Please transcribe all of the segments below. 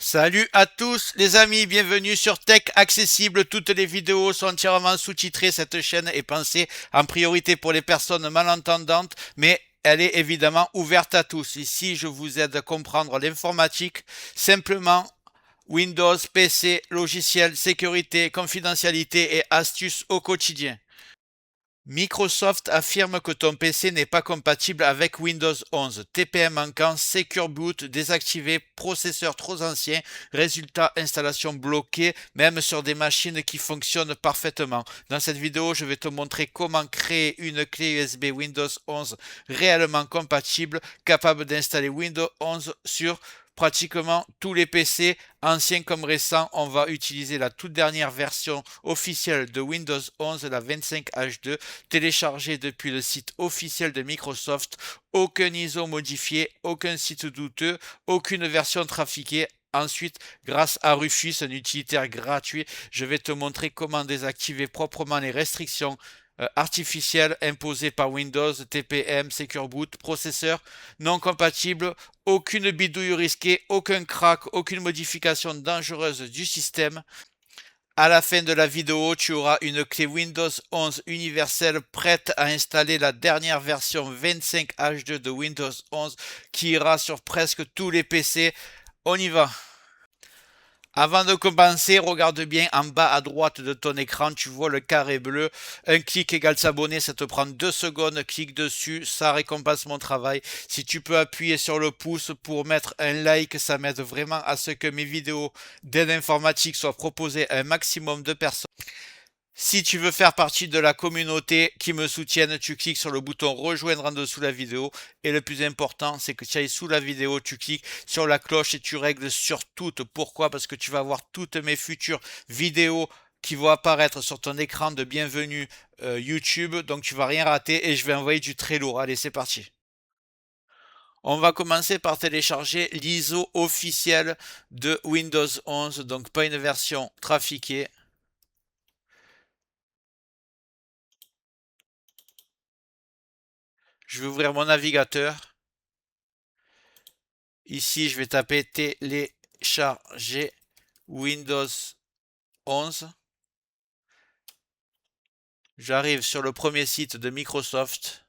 Salut à tous les amis, bienvenue sur Tech Accessible. Toutes les vidéos sont entièrement sous-titrées. Cette chaîne est pensée en priorité pour les personnes malentendantes, mais elle est évidemment ouverte à tous. Ici, je vous aide à comprendre l'informatique simplement. Windows, PC, logiciel, sécurité, confidentialité et astuces au quotidien. Microsoft affirme que ton PC n'est pas compatible avec Windows 11. TPM manquant, Secure Boot désactivé, processeur trop ancien, résultat installation bloquée, même sur des machines qui fonctionnent parfaitement. Dans cette vidéo, je vais te montrer comment créer une clé USB Windows 11 réellement compatible, capable d'installer Windows 11 sur pratiquement tous les PC, anciens comme récents. On va utiliser la toute dernière version officielle de Windows 11, la 25H2, téléchargée depuis le site officiel de Microsoft. Aucun ISO modifié, aucun site douteux, aucune version trafiquée. Ensuite, grâce à Rufus, un utilitaire gratuit, je vais te montrer comment désactiver proprement les restrictions artificielles imposées par Windows, TPM, Secure Boot, processeur non compatible, aucune bidouille risquée, aucun crack, aucune modification dangereuse du système. À la fin de la vidéo, tu auras une clé Windows 11 universelle prête à installer la dernière version 25H2 de Windows 11 qui ira sur presque tous les PC. On y va. Avant de commencer, regarde bien en bas à droite de ton écran, tu vois le carré bleu. Un clic égale s'abonner, ça te prend 2 secondes. Clique dessus, ça récompense mon travail. Si tu peux appuyer sur le pouce pour mettre un like, ça m'aide vraiment à ce que mes vidéos d'aide informatique soient proposées à un maximum de personnes. Si tu veux faire partie de la communauté qui me soutienne, tu cliques sur le bouton rejoindre en dessous de la vidéo. Et le plus important, c'est que tu ailles sous la vidéo, tu cliques sur la cloche et tu règles sur toutes. Pourquoi? Parce que tu vas voir toutes mes futures vidéos qui vont apparaître sur ton écran de bienvenue YouTube. Donc tu vas rien rater et je vais envoyer du très lourd. Allez, c'est parti. On va commencer par télécharger l'ISO officiel de Windows 11. Donc pas une version trafiquée. Je vais ouvrir mon navigateur. Ici, je vais taper télécharger Windows 11. J'arrive sur le premier site de Microsoft.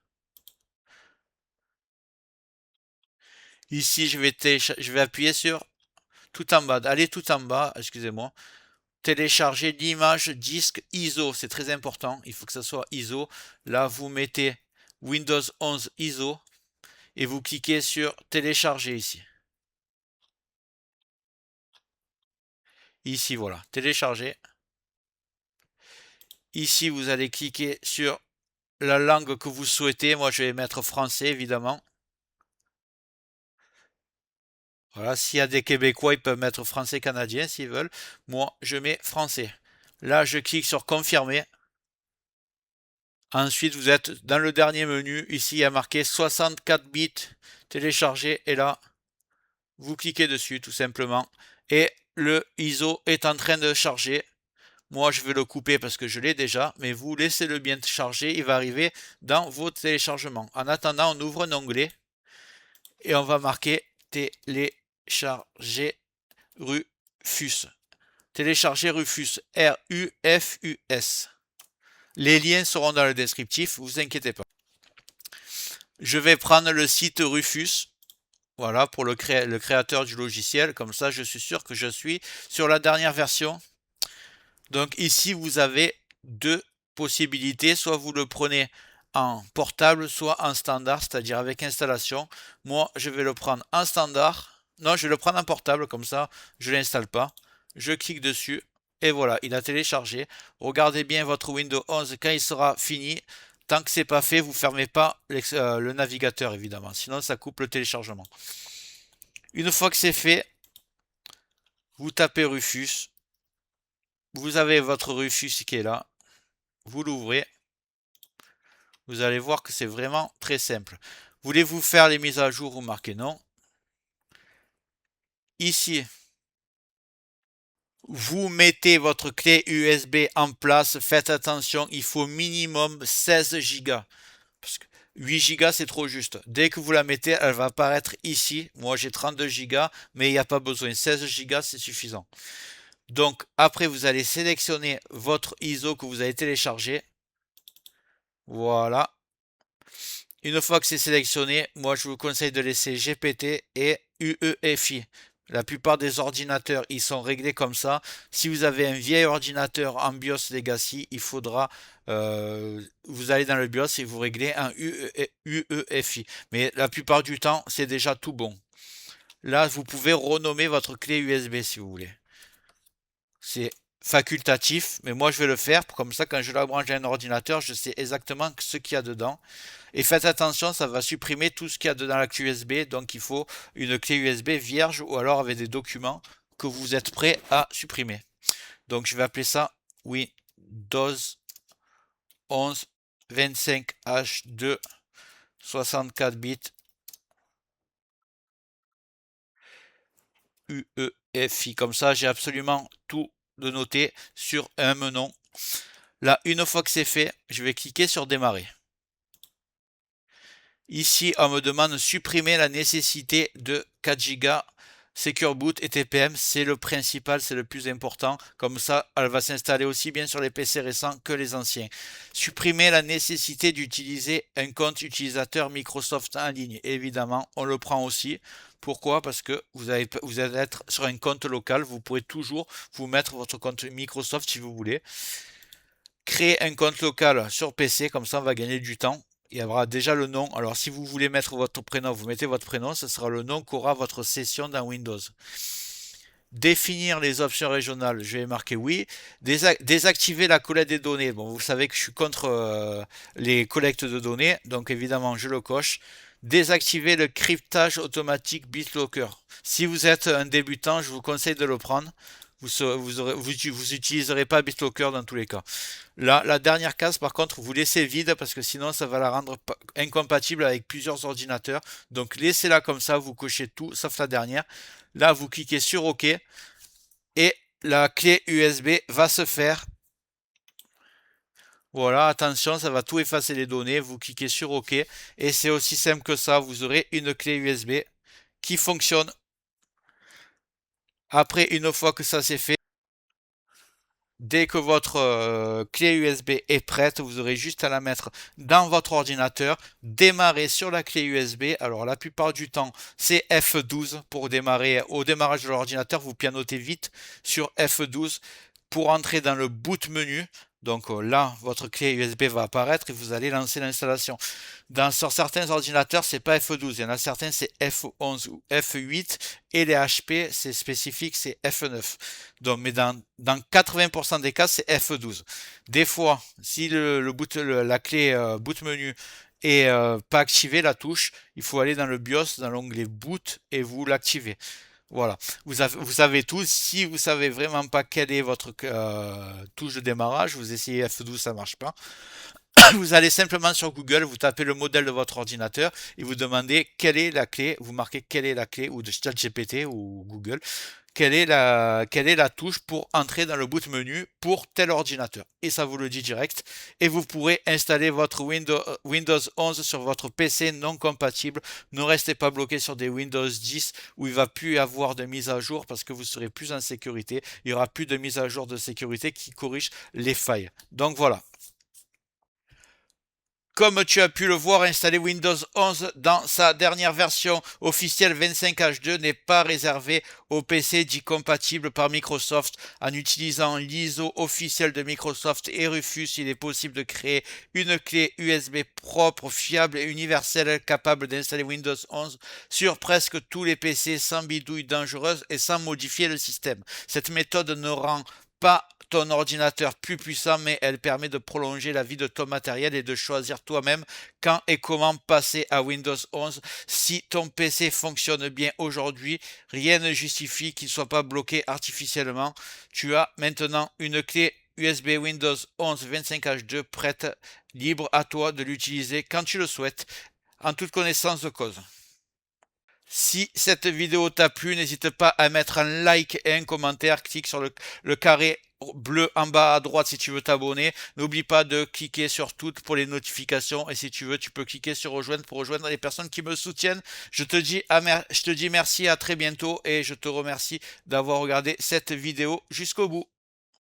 Ici, je vais appuyer sur tout en bas. Allez tout en bas, excusez-moi. Télécharger l'image disque ISO. C'est très important. Il faut que ça soit ISO. Là, vous mettez Windows 11 ISO et vous cliquez sur télécharger ici. Ici, voilà. Télécharger. Ici, vous allez cliquer sur la langue que vous souhaitez. Moi, je vais mettre français, évidemment. Voilà, s'il y a des Québécois, ils peuvent mettre français canadien s'ils veulent. Moi, je mets français. Là, je clique sur confirmer. Ensuite, vous êtes dans le dernier menu. Ici, il y a marqué 64 bits téléchargé. Et là, vous cliquez dessus tout simplement. Et le ISO est en train de charger. Moi, je vais le couper parce que je l'ai déjà. Mais vous laissez-le bien charger. Il va arriver dans vos téléchargements. En attendant, on ouvre un onglet. Et on va marquer télécharger Rufus. Télécharger Rufus, R-U-F-U-S. Les liens seront dans le descriptif, vous inquiétez pas. Je vais prendre le site Rufus, voilà, pour le créateur du logiciel. Comme ça, je suis sûr que je suis sur la dernière version. Donc ici, vous avez deux possibilités. Soit vous le prenez en portable, soit en standard, c'est-à-dire avec installation. Moi, je vais le prendre en standard. Non, je vais le prendre en portable, comme ça, je ne l'installe pas. Je clique dessus. Et voilà, il a téléchargé. Regardez bien votre Windows 11 quand il sera fini. Tant que c'est pas fait, vous fermez pas le navigateur évidemment, sinon ça coupe le téléchargement. Une fois que c'est fait, vous tapez Rufus. Vous avez votre Rufus qui est là. Vous l'ouvrez. Vous allez voir que c'est vraiment très simple. Voulez-vous faire les mises à jour? Vous marquez non. Ici, vous mettez votre clé USB en place. Faites attention, il faut minimum 16 Go. Parce que 8 Go c'est trop juste. Dès que vous la mettez, elle va apparaître ici. Moi j'ai 32 Go, mais il n'y a pas besoin. 16 Go c'est suffisant. Donc après vous allez sélectionner votre ISO que vous avez téléchargé. Voilà. Une fois que c'est sélectionné, moi je vous conseille de laisser GPT et UEFI. La plupart des ordinateurs, ils sont réglés comme ça. Si vous avez un vieil ordinateur en BIOS Legacy, il faudra, vous allez dans le BIOS et vous réglez un UEFI. Mais la plupart du temps, c'est déjà tout bon. Là, vous pouvez renommer votre clé USB si vous voulez. C'est facultatif, mais moi je vais le faire. Comme ça, quand je la branche à un ordinateur, je sais exactement ce qu'il y a dedans. Et faites attention, ça va supprimer tout ce qu'il y a dedans la clé USB. Donc il faut une clé USB vierge ou alors avec des documents que vous êtes prêt à supprimer. Donc je vais appeler ça Windows 11 25H2 64 bits UEFI. Comme ça, j'ai absolument tout de noté sur un nom. Là, une fois que c'est fait, je vais cliquer sur démarrer. Ici, on me demande de supprimer la nécessité de 4 Go Secure Boot et TPM. C'est le principal, c'est le plus important. Comme ça, elle va s'installer aussi bien sur les PC récents que les anciens. Supprimer la nécessité d'utiliser un compte utilisateur Microsoft en ligne. Évidemment, on le prend aussi. Pourquoi? Parce que vous allez être sur un compte local. Vous pourrez toujours vous mettre votre compte Microsoft si vous voulez. Créer un compte local sur PC, comme ça on va gagner du temps. Il y aura déjà le nom. Alors si vous voulez mettre votre prénom, vous mettez votre prénom, ce sera le nom qu'aura votre session dans Windows. Définir les options régionales, je vais marquer oui. Désactiver la collecte des données. Bon, vous savez que je suis contre les collectes de données, donc évidemment je le coche. Désactiver le cryptage automatique BitLocker. Si vous êtes un débutant, je vous conseille de le prendre. Vous utiliserez pas BitLocker dans tous les cas. Là, la dernière case, par contre, vous laissez vide parce que sinon, ça va la rendre incompatible avec plusieurs ordinateurs. Donc, laissez-la comme ça, vous cochez tout, sauf la dernière. Là, vous cliquez sur OK et la clé USB va se faire. Voilà, attention, ça va tout effacer les données. Vous cliquez sur OK et c'est aussi simple que ça. Vous aurez une clé USB qui fonctionne. Après, une fois que ça c'est fait, dès que votre clé USB est prête, vous aurez juste à la mettre dans votre ordinateur, démarrer sur la clé USB. Alors la plupart du temps, c'est F12 pour démarrer. Au démarrage de l'ordinateur, vous pianotez vite sur F12 pour entrer dans le boot menu. Donc là, votre clé USB va apparaître et vous allez lancer l'installation. Sur certains ordinateurs, c'est pas F12. Il y en a certains, c'est F11 ou F8. Et les HP, c'est spécifique, c'est F9. Donc, mais dans 80% des cas, c'est F12. Des fois, si la clé boot menu est pas activée, la touche, il faut aller dans le BIOS, dans l'onglet boot et vous l'activez. Voilà, vous savez tout. Si vous savez vraiment pas quelle est votre touche de démarrage, vous essayez F12, ça marche pas. Vous allez simplement sur Google, vous tapez le modèle de votre ordinateur et vous demandez quelle est la clé. Vous marquez quelle est la clé ou de ChatGPT ou Google. Quelle est la touche pour entrer dans le boot menu pour tel ordinateur. Et ça vous le dit direct. Et vous pourrez installer votre Windows 11 sur votre PC non compatible. Ne restez pas bloqué sur des Windows 10 où il ne va plus y avoir de mise à jour parce que vous serez plus en sécurité. Il n'y aura plus de mise à jour de sécurité qui corrige les failles. Donc voilà. Comme tu as pu le voir, installer Windows 11 dans sa dernière version officielle 25H2 n'est pas réservé aux PC dits compatibles par Microsoft. En utilisant l'ISO officiel de Microsoft et Rufus, il est possible de créer une clé USB propre, fiable et universelle capable d'installer Windows 11 sur presque tous les PC sans bidouille dangereuse et sans modifier le système. Cette méthode ne rend pas ton ordinateur plus puissant, mais elle permet de prolonger la vie de ton matériel et de choisir toi-même quand et comment passer à Windows 11. Si ton PC fonctionne bien aujourd'hui, rien ne justifie qu'il ne soit pas bloqué artificiellement. Tu as maintenant une clé USB Windows 11 25H2 prête, libre à toi de l'utiliser quand tu le souhaites, en toute connaissance de cause. Si cette vidéo t'a plu, n'hésite pas à mettre un like et un commentaire. Clique sur le carré bleu en bas à droite si tu veux t'abonner. N'oublie pas de cliquer sur toutes pour les notifications. Et si tu veux, tu peux cliquer sur rejoindre pour rejoindre les personnes qui me soutiennent. Je te dis merci, à très bientôt et je te remercie d'avoir regardé cette vidéo jusqu'au bout.